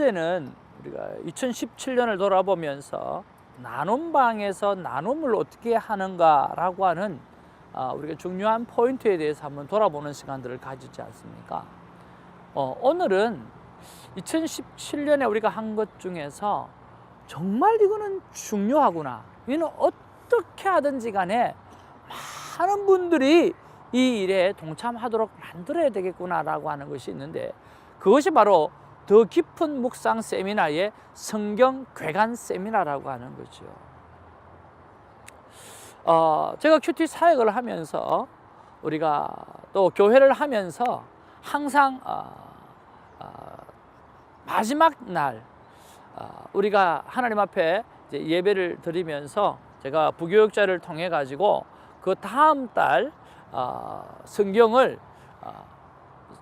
어제는 우리가 2017년을 돌아보면서 나눔방에서 나눔을 어떻게 하는가라고 하는 우리가 중요한 포인트에 대해서 한번 돌아보는 시간들을 가지지 않습니까? 오늘은 2017년에 우리가 한 것 중에서 정말 이거는 중요하구나, 이는 어떻게 하든지 간에 많은 분들이 이 일에 동참하도록 만들어야 되겠구나라고 하는 것이 있는데, 그것이 바로 더 깊은 묵상 세미나의 성경 괴간 세미나라고 하는 거죠. 제가 큐티 사역을 하면서 우리가 또 교회를 하면서 항상 마지막 날 우리가 하나님 앞에 이제 예배를 드리면서 제가 부교육자를 통해 가지고 그 다음 달 성경을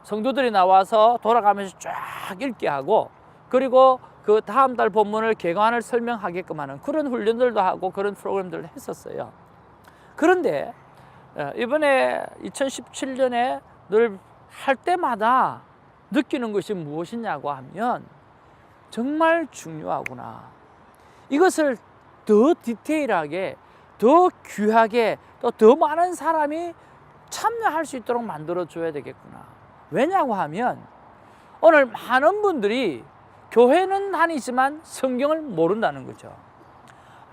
성도들이 나와서 돌아가면서 쫙 읽게 하고, 그리고 그 다음 달 본문을 개관을 설명하게끔 하는 그런 훈련들도 하고 그런 프로그램들을 했었어요. 그런데 이번에 2017년에 늘 할 때마다 느끼는 것이 무엇이냐고 하면 정말 중요하구나, 이것을 더 디테일하게, 더 귀하게, 또 더 많은 사람이 참여할 수 있도록 만들어 줘야 되겠구나. 왜냐고 하면 오늘 많은 분들이 교회는 다니지만 성경을 모른다는 거죠.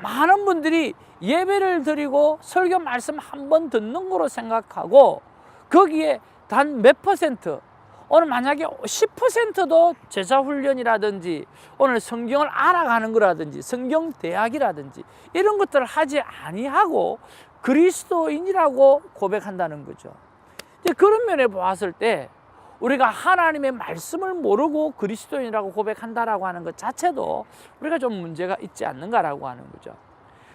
많은 분들이 예배를 드리고 설교 말씀 한 번 듣는 거로 생각하고 거기에 단 몇 퍼센트, 오늘 만약에 10%도 제자훈련이라든지 오늘 성경을 알아가는 거라든지 성경 대학이라든지 이런 것들을 하지 아니하고 그리스도인이라고 고백한다는 거죠. 그런 면에 보았을 때 우리가 하나님의 말씀을 모르고 그리스도인이라고 고백한다라고 하는 것 자체도 우리가 좀 문제가 있지 않는가라고 하는 거죠.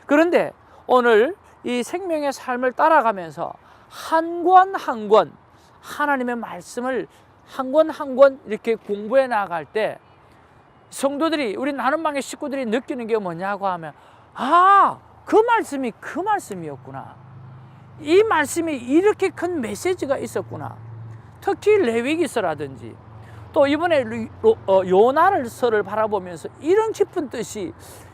그런데 오늘 이 생명의 삶을 따라가면서 한 권 한 권 하나님의 말씀을 한 권 한 권 이렇게 공부해 나갈 때 성도들이, 우리 나눔방의 식구들이 느끼는 게 뭐냐고 하면, 그 말씀이 그 말씀이었구나, 이 말씀이 이렇게 큰 메시지가 있었구나. 특히 레위기서라든지 또 이번에 요나서를 바라보면서 이런 깊은 뜻이,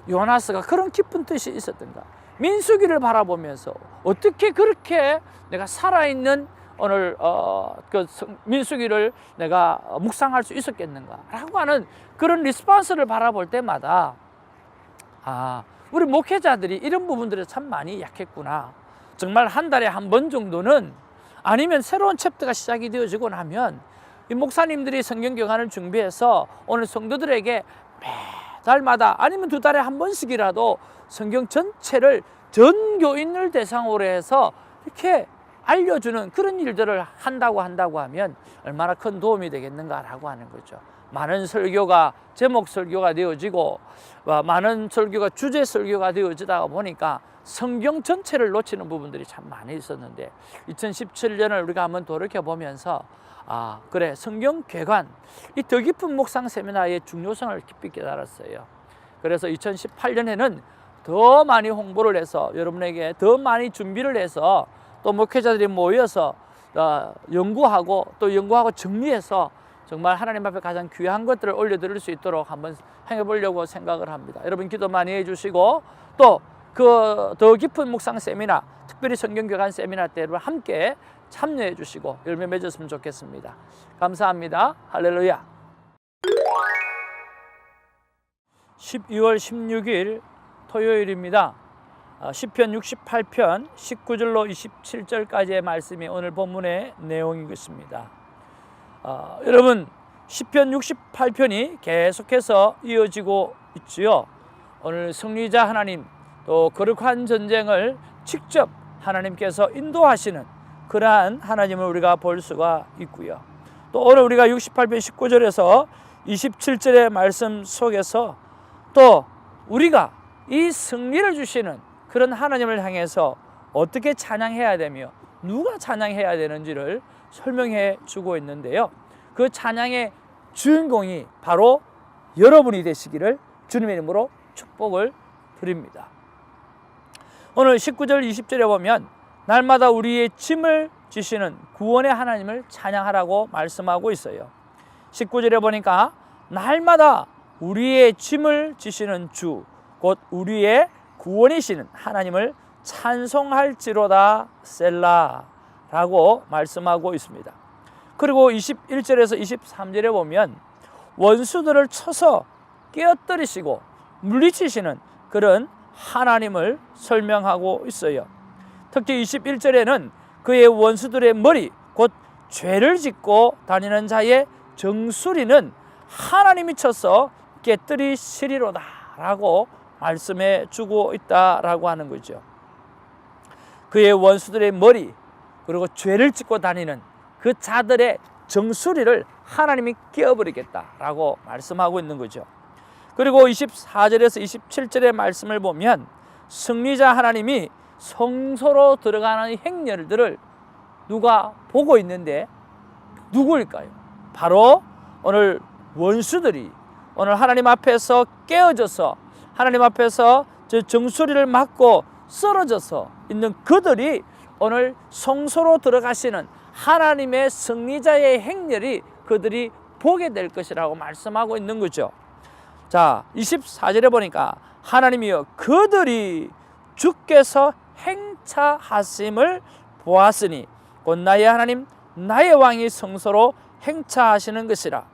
요나서가 그런 깊은 뜻이 있었던가, 민수기를 바라보면서 어떻게 그렇게 내가 살아있는 오늘 그 민수기를 내가 묵상할 수 있었겠는가 라고 하는 그런 리스폰스를 바라볼 때마다 우리 목회자들이 이런 부분들에 참 많이 약했구나. 정말 한 달에 한 번 정도는, 아니면 새로운 챕터가 시작이 되어지고 나면 이 목사님들이 성경 교관을 준비해서 오늘 성도들에게 매달마다 아니면 두 달에 한 번씩이라도 성경 전체를 전 교인을 대상으로 해서 이렇게 알려주는 그런 일들을 한다고 하면 얼마나 큰 도움이 되겠는가라고 하는 거죠. 많은 설교가 제목 설교가 되어지고 많은 설교가 주제 설교가 되어지다 보니까 성경 전체를 놓치는 부분들이 참 많이 있었는데, 2017년을 우리가 한번 돌이켜보면서 그래, 성경 괴관, 이 더 깊은 묵상 세미나의 중요성을 깊이 깨달았어요. 그래서 2018년에는 더 많이 홍보를 해서 여러분에게 더 많이 준비를 해서 또 목회자들이 모여서 연구하고 정리해서 정말 하나님 앞에 가장 귀한 것들을 올려드릴 수 있도록 한번 해보려고 생각을 합니다. 여러분 기도 많이 해주시고, 또 그 더 깊은 묵상 세미나, 특별히 성경교관 세미나 때를 함께 참여해 주시고 열매 맺었으면 좋겠습니다. 감사합니다. 할렐루야. 12월 16일 토요일입니다. 시편 68편 19절로 27절까지의 말씀이 오늘 본문의 내용이겠습니다. 여러분, 시편 68편이 계속해서 이어지고 있지요. 오늘 승리자 하나님, 또 거룩한 전쟁을 직접 하나님께서 인도하시는 그러한 하나님을 우리가 볼 수가 있고요. 또 오늘 우리가 68편 19절에서 27절의 말씀 속에서 또 우리가 이 승리를 주시는 그런 하나님을 향해서 어떻게 찬양해야 되며 누가 찬양해야 되는지를 설명해 주고 있는데요. 그 찬양의 주인공이 바로 여러분이 되시기를 주님의 이름으로 축복을 드립니다. 오늘 19절 20절에 보면 날마다 우리의 짐을 지시는 구원의 하나님을 찬양하라고 말씀하고 있어요. 19절에 보니까 날마다 우리의 짐을 지시는 주, 곧 우리의 구원이시는 하나님을 찬송할지로다 셀라라고 말씀하고 있습니다. 그리고 21절에서 23절에 보면 원수들을 쳐서 깨어뜨리시고 물리치시는 그런 하나님을 설명하고 있어요. 특히 21절에는 그의 원수들의 머리, 곧 죄를 짓고 다니는 자의 정수리는 하나님이 쳐서 깨뜨리시리로다 라고 말씀해 주고 있다라고 하는 거죠. 그의 원수들의 머리, 그리고 죄를 짓고 다니는 그 자들의 정수리를 하나님이 깨어버리겠다라고 말씀하고 있는 거죠. 그리고 24절에서 27절의 말씀을 보면 승리자 하나님이 성소로 들어가는 행렬들을 누가 보고 있는데 누구일까요? 바로 오늘 원수들이 오늘 하나님 앞에서 깨어져서 하나님 앞에서 저 정수리를 맞고 쓰러져서 있는 그들이 오늘 성소로 들어가시는 하나님의 승리자의 행렬이 그들이 보게 될 것이라고 말씀하고 있는 거죠. 자, 24절에 보니까 하나님이여 그들이 주께서 행차하심을 보았으니 곧 나의 하나님 나의 왕이 성소로 행차하시는 것이라.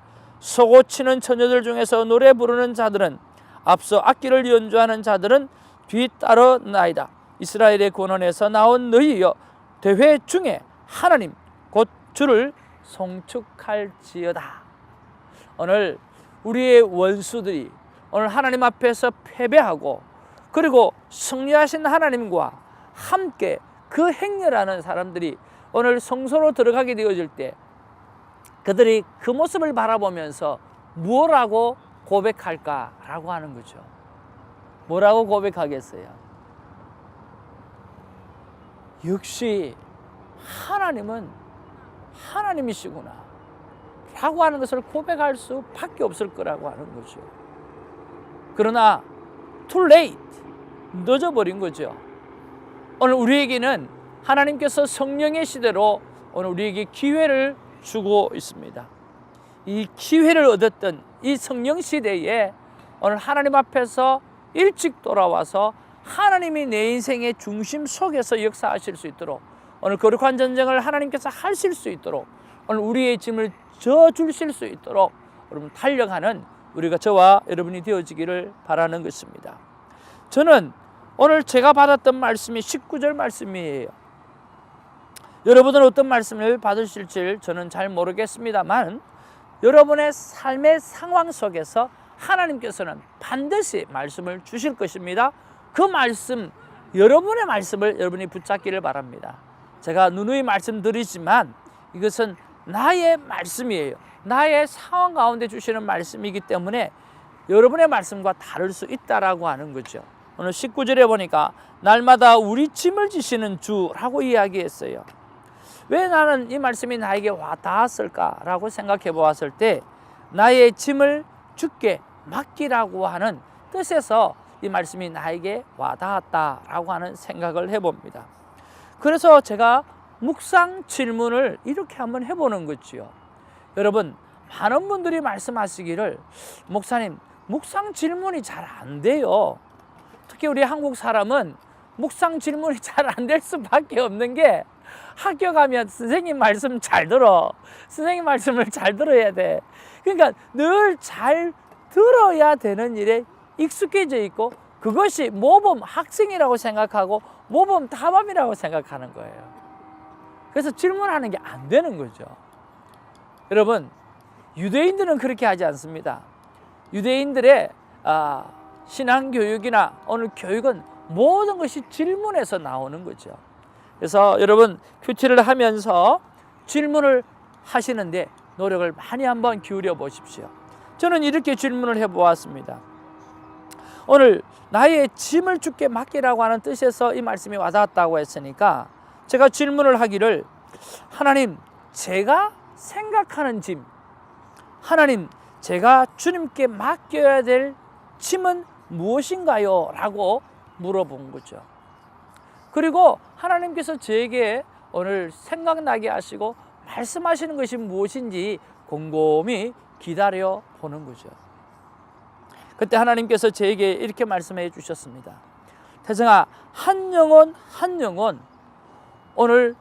소고치는 처녀들 중에서 노래 부르는 자들은 앞서 악기를 연주하는 자들은 뒤따르 나이다. 이스라엘의 권원에서 나온 너희여 대회 중에 하나님 곧 주를 송축할지어다. 오늘 우리의 원수들이 오늘 하나님 앞에서 패배하고 그리고 승리하신 하나님과 함께 그 행렬하는 사람들이 오늘 성소로 들어가게 되어질 때 그들이 그 모습을 바라보면서 무엇라고 고백할까라고 하는 거죠. 뭐라고 고백하겠어요? 역시 하나님은 하나님이시구나 라고 하는 것을 고백할 수밖에 없을 거라고 하는 거죠. 그러나 too late, 늦어버린 거죠. 오늘 우리에게는 하나님께서 성령의 시대로 오늘 우리에게 기회를 주고 있습니다. 이 기회를 얻었던 이 성령 시대에 오늘 하나님 앞에서 일찍 돌아와서 하나님이 내 인생의 중심 속에서 역사하실 수 있도록 오늘 거룩한 전쟁을 하나님께서 하실 수 있도록 오늘 우리의 짐을 져주실 수 있도록 여러분 달려가는 우리가 저와 여러분이 되어지기를 바라는 것입니다. 저는 오늘 제가 받았던 말씀이 19절 말씀이에요. 여러분은 어떤 말씀을 받으실지 저는 잘 모르겠습니다만 여러분의 삶의 상황 속에서 하나님께서는 반드시 말씀을 주실 것입니다. 그 말씀, 여러분의 말씀을 여러분이 붙잡기를 바랍니다. 제가 누누이 말씀드리지만 이것은 나의 말씀이에요. 나의 상황 가운데 주시는 말씀이기 때문에 여러분의 말씀과 다를 수 있다라고 하는 거죠. 오늘 19절에 보니까 날마다 우리 짐을 지시는 주라고 이야기했어요. 왜 나는 이 말씀이 나에게 와 닿았을까라고 생각해 보았을 때 나의 짐을 주께 맡기라고 하는 뜻에서 이 말씀이 나에게 와 닿았다라고 하는 생각을 해봅니다. 그래서 제가 묵상 질문을 이렇게 한번 해보는 거지요. 여러분, 많은 분들이 말씀하시기를 목사님, 묵상 질문이 잘 안 돼요. 특히 우리 한국 사람은 묵상 질문이 잘 안 될 수밖에 없는 게 학교 가면 선생님 말씀 잘 들어. 선생님 말씀을 잘 들어야 돼. 그러니까 늘 잘 들어야 되는 일에 익숙해져 있고 그것이 모범 학생이라고 생각하고 모범 답안이라고 생각하는 거예요. 그래서 질문하는 게 안 되는 거죠. 여러분, 유대인들은 그렇게 하지 않습니다. 유대인들의 신앙교육이나 오늘 교육은 모든 것이 질문에서 나오는 거죠. 그래서 여러분 큐티를 하면서 질문을 하시는데 노력을 많이 한번 기울여 보십시오. 저는 이렇게 질문을 해보았습니다. 오늘 나의 짐을 주께 맡기라고 하는 뜻에서 이 말씀이 와닿았다고 했으니까 제가 질문을 하기를 하나님, 제가 생각하는 짐, 하나님, 제가 주님께 맡겨야 될 짐은 무엇인가요? 라고 물어본 거죠. 그리고 하나님께서 저에게 오늘 생각나게 하시고 말씀하시는 것이 무엇인지 곰곰이 기다려 보는 거죠. 그때 하나님께서 저에게 이렇게 말씀해 주셨습니다. 태성아, 한 영혼 한 영혼, 오늘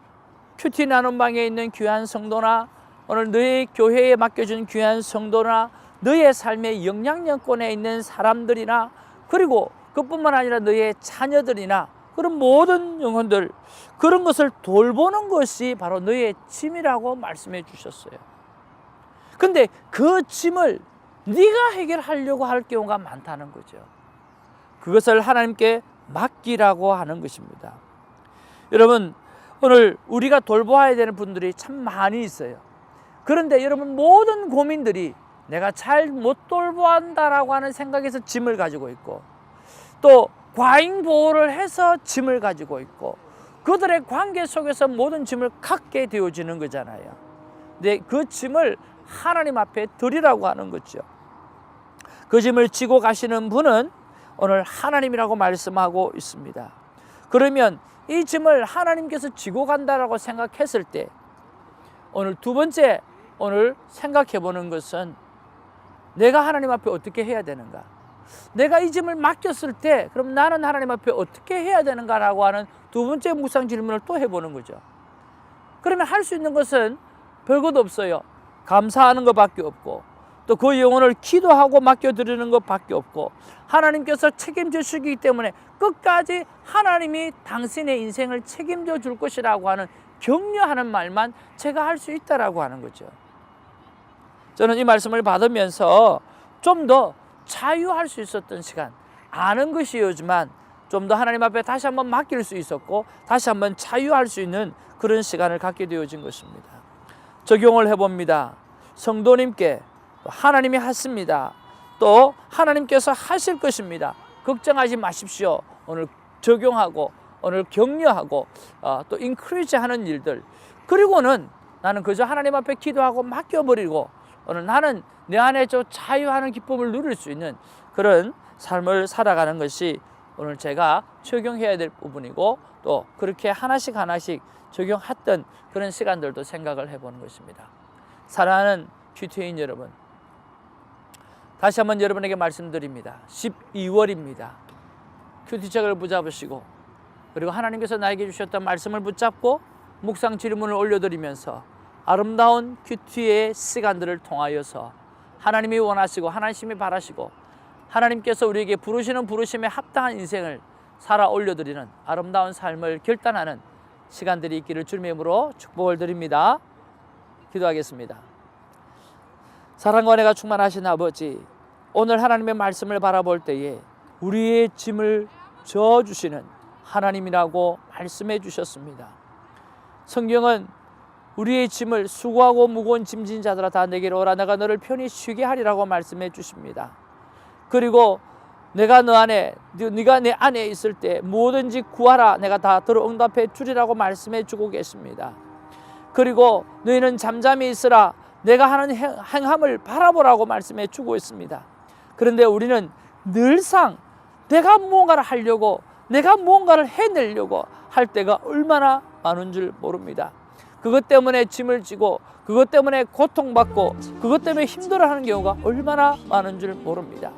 큐티 나눔방에 있는 귀한 성도나 오늘 너희 교회에 맡겨준 귀한 성도나 너의 삶의 영향력권에 있는 사람들이나 그리고 그뿐만 아니라 너의 자녀들이나 그런 모든 영혼들, 그런 것을 돌보는 것이 바로 너의 짐이라고 말씀해 주셨어요. 근데 그 짐을 네가 해결하려고 할 경우가 많다는 거죠. 그것을 하나님께 맡기라고 하는 것입니다. 여러분, 오늘 우리가 돌보아야 되는 분들이 참 많이 있어요. 그런데 여러분, 모든 고민들이 내가 잘 못 돌보한다라고 하는 생각에서 짐을 가지고 있고, 또 과잉 보호를 해서 짐을 가지고 있고, 그들의 관계 속에서 모든 짐을 갖게 되어지는 거잖아요. 근데 그 짐을 하나님 앞에 드리라고 하는 거죠. 그 짐을 지고 가시는 분은 오늘 하나님이라고 말씀하고 있습니다. 그러면 이 짐을 하나님께서 지고 간다라고 생각했을 때, 오늘 두 번째 오늘 생각해 보는 것은 내가 하나님 앞에 어떻게 해야 되는가? 내가 이 짐을 맡겼을 때 그럼 나는 하나님 앞에 어떻게 해야 되는가라고 하는 두 번째 묵상 질문을 또 해보는 거죠. 그러면 할 수 있는 것은 별것 없어요. 감사하는 것밖에 없고, 또 그 영혼을 기도하고 맡겨드리는 것밖에 없고, 하나님께서 책임져 주시기 때문에 끝까지 하나님이 당신의 인생을 책임져 줄 것이라고 하는 격려하는 말만 제가 할 수 있다라고 하는 거죠. 저는 이 말씀을 받으면서 좀 더 자유할 수 있었던 시간, 아는 것이었지만 좀 더 하나님 앞에 다시 한번 맡길 수 있었고 다시 한번 자유할 수 있는 그런 시간을 갖게 되어진 것입니다. 적용을 해봅니다. 성도님께 하나님이 하십니다. 또 하나님께서 하실 것입니다. 걱정하지 마십시오. 오늘 적용하고 오늘 격려하고 또 인크리지 하는 일들, 그리고는 나는 그저 하나님 앞에 기도하고 맡겨버리고 오늘 나는 내 안에 저 자유하는 기쁨을 누릴 수 있는 그런 삶을 살아가는 것이 오늘 제가 적용해야 될 부분이고, 또 그렇게 하나씩 적용했던 그런 시간들도 생각을 해보는 것입니다. 사랑하는 큐티인 여러분, 다시 한번 여러분에게 말씀드립니다. 12월입니다. 큐티책을 붙잡으시고, 그리고 하나님께서 나에게 주셨던 말씀을 붙잡고 묵상 질문을 올려드리면서 아름다운 큐티의 시간들을 통하여서 하나님이 원하시고 하나님이 바라시고 하나님께서 우리에게 부르시는 부르심에 합당한 인생을 살아 올려드리는 아름다운 삶을 결단하는 시간들이 있기를 주님의 이름으로 축복을 드립니다. 기도하겠습니다. 사랑과 은혜가 충만하신 아버지, 오늘 하나님의 말씀을 바라볼 때에 우리의 짐을 져주시는 하나님이라고 말씀해 주셨습니다. 성경은 우리의 짐을 수고하고 무거운 짐진 자들아 다 내게로 오라, 내가 너를 편히 쉬게 하리라고 말씀해 주십니다. 그리고 내가 네가 내 안에 있을 때 뭐든지 구하라, 내가 다 들어 응답해 주리라고 말씀해 주고 계십니다. 그리고 너희는 잠잠히 있으라, 내가 하는 행함을 바라보라고 말씀해 주고 있습니다. 그런데 우리는 늘상 내가 무언가를 하려고, 내가 무언가를 해내려고 할 때가 얼마나 많은 줄 모릅니다. 그것 때문에 짐을 지고, 그것 때문에 고통받고, 그것 때문에 힘들어하는 경우가 얼마나 많은 줄 모릅니다.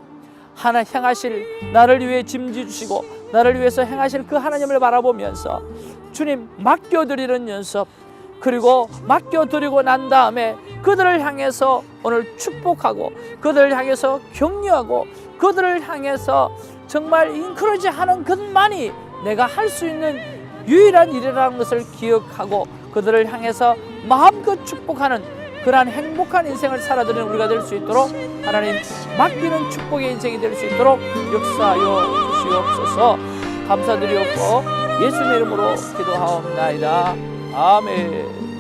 하나 행하실, 나를 위해 짐지주시고 나를 위해서 행하실 그 하나님을 바라보면서 주님 맡겨드리는 연습, 그리고 맡겨드리고 난 다음에 그들을 향해서 오늘 축복하고, 그들을 향해서 격려하고, 그들을 향해서 정말 인크로지하는 것만이 내가 할 수 있는 유일한 일이라는 것을 기억하고 그들을 향해서 마음껏 축복하는 그러한 행복한 인생을 살아드리는 우리가 될 수 있도록 하나님 맡기는 축복의 인생이 될 수 있도록 역사하여 주시옵소서. 감사드리옵고 예수님의 이름으로 기도하옵나이다. 아멘.